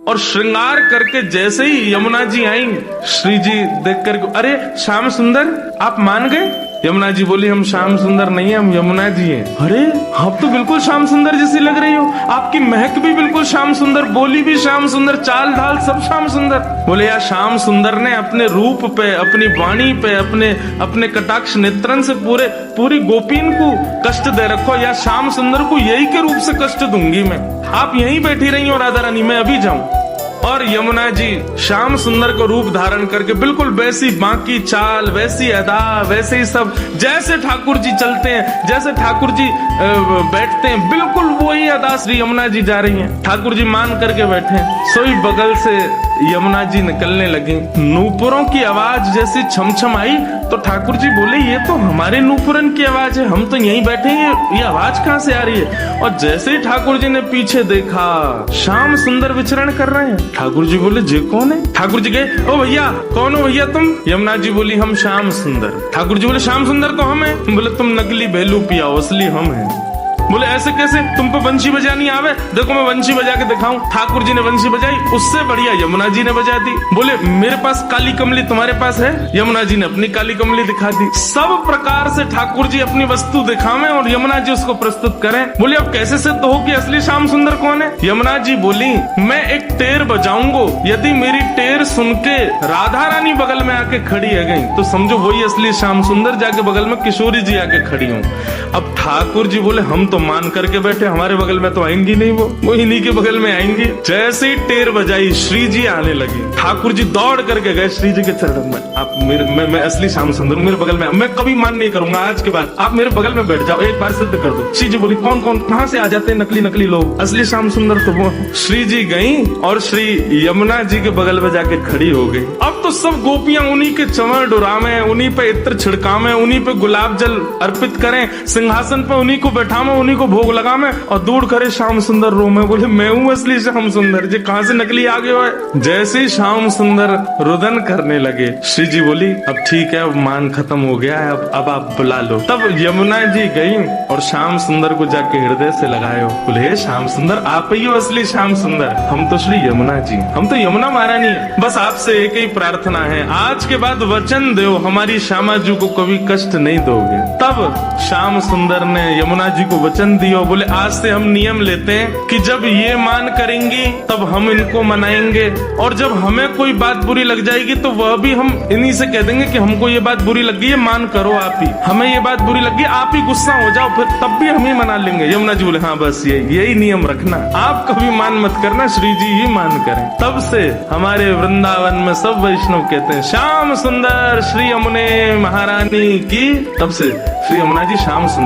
और श्रृंगार करके जैसे ही यमुना जी आई, श्री जी देख कर, अरे श्याम सुंदर आप मान गए? यमुना जी बोली, हम श्याम सुंदर नहीं है, हम यमुना जी हैं। अरे आप तो बिल्कुल श्याम सुंदर जैसी लग रही हो, आपकी महक भी बिल्कुल श्याम सुंदर, बोली भी श्याम सुंदर, चाल ढाल सब श्याम सुंदर। बोले यार, श्याम सुंदर ने अपने रूप पे, अपनी वाणी पे, अपने कटाक्ष नेत्रन से पूरी गोपीन को कष्ट दे रखो, या श्याम सुंदर को यही के रूप से कष्ट दूंगी मैं। आप यहीं बैठी रही हो राधा रानी, मैं अभी जाऊं। और यमुना जी श्याम सुंदर को रूप धारण करके बिल्कुल वैसी बाकी चाल, वैसी अदा, वैसे ही सब, जैसे ठाकुर जी चलते हैं, जैसे ठाकुर जी बैठते हैं, बिल्कुल वही अदा श्री यमुना जी जा रही हैं। ठाकुर जी मान करके बैठे हैं। सोई बगल से यमुना जी निकलने लगी। नूपुरों की आवाज जैसी छमछम आई तो ठाकुर जी बोले, ये तो हमारे नूपुरन की आवाज है, हम तो यहीं बैठे हैं, ये आवाज कहाँ से आ रही है? और जैसे ही ठाकुर जी ने पीछे देखा, श्याम सुंदर विचरण कर रहे हैं। ठाकुर जी बोले, जे कौन है? ठाकुर जी कहे, ओ भैया, कौन हो भैया तुम? यमुना जी बोली, हम श्याम सुंदर। ठाकुर जी बोले, श्याम सुंदर तो हम है। बोले, तुम नकली भेलू पिया, असली हम है। बोले, ऐसे कैसे? तुमको बंशी बजानी आवे? देखो मैं बंशी बजा के दिखाऊं। ठाकुर जी ने बंशी बजाई, उससे बढ़िया यमुना जी ने बजा दी। बोले, मेरे पास काली कमली, तुम्हारे पास है? यमुना जी ने अपनी काली कमली दिखा दी। सब प्रकार से ठाकुर जी अपनी वस्तु दिखावें और यमुना जी उसको प्रस्तुत करें। बोले, अब कैसे सिद्ध हो कि असली श्याम सुंदर कौन है? यमुना जी बोली, मैं एक टेर बजाऊंगा, यदि मेरी टेर सुन के राधा रानी बगल में आके खड़ी है गई तो समझो वही असली श्याम सुंदर। जाके बगल में किशोरी जी आके खड़ी हूँ। अब ठाकुर जी बोले, हम तो मान करके बैठे, हमारे बगल में तो आएंगी नहीं, वो इन्हीं के बगल में आएंगी। जैसे ही टेर बजाई, श्री जी आने लगी। ठाकुर जी दौड़ करके गए श्री जी के चरणों में। आप मैं असली श्याम सुंदर, मेरे बगल में, मैं कभी मान नहीं करूंगा, आज के बाद आप मेरे बगल में बैठ जाओ, एक बार सिद्ध कर दो। श्री जी बोली, कौन कौन कहां से आ जाते हैं नकली लोग, असली श्याम सुंदर तो वो। श्री जी गई और श्री यमुना जी के बगल में जाके खड़ी हो गई। अब तो सब गोपियां उन्हीं के चंवर डुरावे, उन्हीं पे इत्र छिड़कावे, उन्हीं पे गुलाब जल अर्पित करें, सिंहासन पे उन्हीं को बैठावे, उन्हीं को भोग लगा में, और दूर करे श्याम सुंदर रो में। बोले, मैं हूँ असली श्याम सुंदर जी, कहां से नकली आ गए हो? जैसे ही श्याम सुंदर रुदन करने लगे, श्री जी बोली, अब ठीक है, अब मान खत्म हो गया है, अब आप बुला लो। तब यमुना जी गई और श्याम सुंदर को जाके हृदय से लगायो। बोले, श्याम सुंदर आप ही हो असली श्याम सुंदर, हम तो श्री यमुना जी, हम तो यमुना महारानी है। बस आपसे एक ही प्रार्थना है, आज के बाद वचन दो हमारी श्यामा जी को कभी कष्ट नहीं दोगे। तब श्याम सुंदर ने यमुना जी को वचन दिया। बोले, आज से हम नियम लेते हैं कि जब ये मान करेंगी तब हम इनको मनाएंगे, और जब हमें कोई बात बुरी लग जाएगी तो वह भी हम इन्हीं से कह देंगे कि हमको ये बात बुरी लग गई है, मान करो आप ही, हमें ये बात बुरी लग गई, आप ही गुस्सा हो जाओ, फिर तब भी हम ही मना लेंगे। यमुना जी बोले, हाँ बस यही नियम रखना, आप कभी मान मत करना, श्री जी ही मान करें। तब से हमारे वृंदावन में सब वैष्णव कहते हैं, श्याम सुंदर श्री यमुने महारानी की। तब से श्री यमुना जी श्याम सुंदर।